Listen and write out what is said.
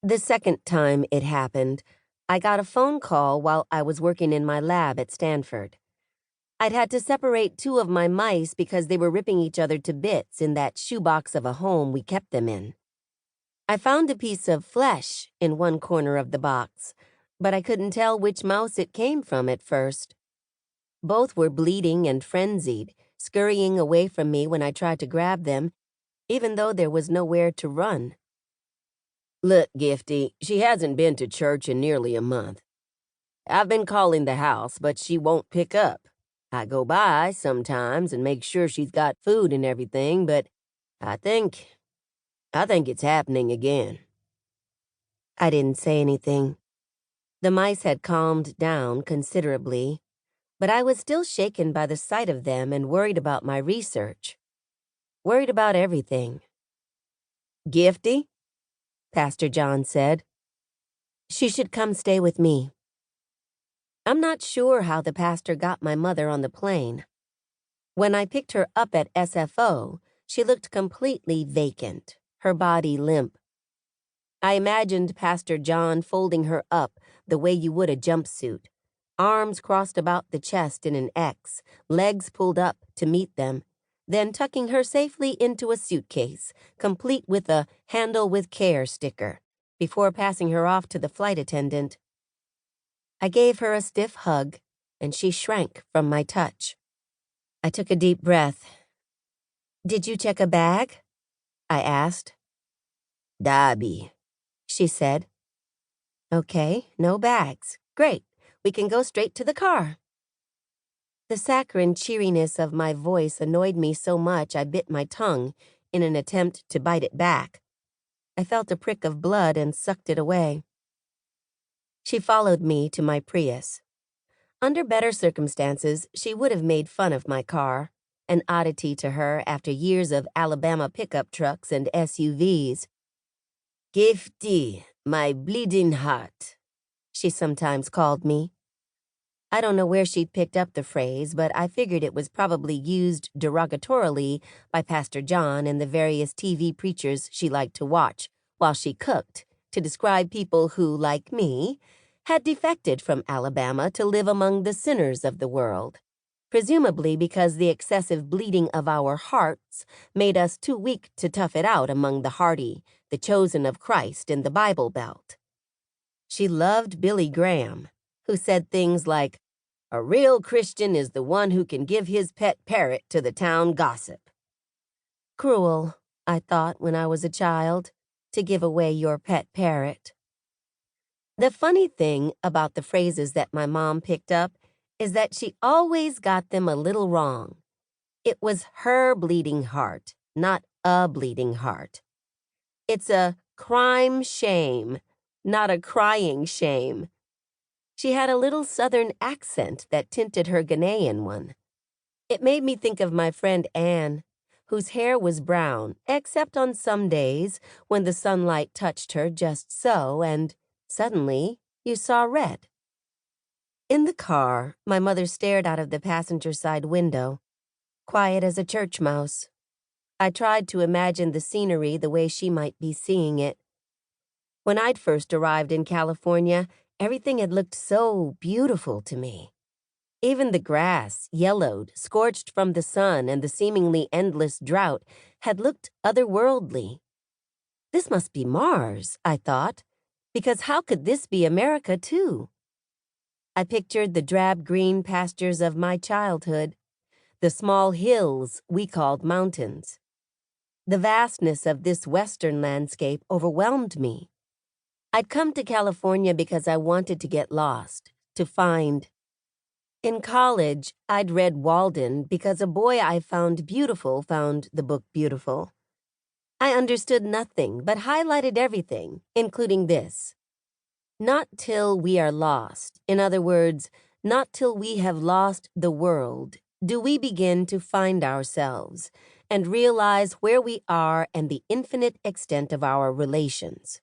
The second time it happened, I got a phone call while I was working in my lab at Stanford. I'd had to separate two of my mice because they were ripping each other to bits in that shoebox of a home we kept them in. I found a piece of flesh in one corner of the box, but I couldn't tell which mouse it came from at first. Both were bleeding and frenzied, scurrying away from me when I tried to grab them, even though there was nowhere to run. Look, Gifty, she hasn't been to church in nearly a month. I've been calling the house, but she won't pick up. I go by sometimes and make sure she's got food and everything, but I think it's happening again. I didn't say anything. The mice had calmed down considerably, but I was still shaken by the sight of them and worried about my research. Worried about everything. Gifty? Pastor John said. She should come stay with me. I'm not sure how the pastor got my mother on the plane. When I picked her up at SFO, she looked completely vacant, her body limp. I imagined Pastor John folding her up the way you would a jumpsuit, arms crossed about the chest in an X, legs pulled up to meet them, then tucking her safely into a suitcase, complete with a "Handle with Care" sticker, before passing her off to the flight attendant. I gave her a stiff hug, and she shrank from my touch. I took a deep breath. "Did you check a bag?" I asked. Darby, she said. "Okay, no bags. Great, we can go straight to the car." The saccharine cheeriness of my voice annoyed me so much I bit my tongue in an attempt to bite it back. I felt a prick of blood and sucked it away. She followed me to my Prius. Under better circumstances, she would have made fun of my car, an oddity to her after years of Alabama pickup trucks and SUVs. Gifty, my bleeding heart, she sometimes called me. I don't know where she'd picked up the phrase, but I figured it was probably used derogatorily by Pastor John and the various TV preachers she liked to watch while she cooked to describe people who, like me, had defected from Alabama to live among the sinners of the world, presumably because the excessive bleeding of our hearts made us too weak to tough it out among the hardy, the chosen of Christ in the Bible Belt. She loved Billy Graham, who said things like, "A real Christian is the one who can give his pet parrot to the town gossip." Cruel, I thought when I was a child, to give away your pet parrot. The funny thing about the phrases that my mom picked up is that she always got them a little wrong. It was her bleeding heart, not a bleeding heart. It's a crime shame, not a crying shame. She had a little southern accent that tinted her Ghanaian one. It made me think of my friend Anne, whose hair was brown, except on some days when the sunlight touched her just so, and suddenly you saw red. In the car, my mother stared out of the passenger side window, quiet as a church mouse. I tried to imagine the scenery the way she might be seeing it. When I'd first arrived in California, everything had looked so beautiful to me. Even the grass, yellowed, scorched from the sun and the seemingly endless drought, had looked otherworldly. This must be Mars, I thought, because how could this be America, too? I pictured the drab green pastures of my childhood, the small hills we called mountains. The vastness of this western landscape overwhelmed me. I'd come to California because I wanted to get lost, to find. In college, I'd read Walden because a boy I found beautiful found the book beautiful. I understood nothing but highlighted everything, including this. Not till we are lost, in other words, not till we have lost the world, do we begin to find ourselves and realize where we are and the infinite extent of our relations.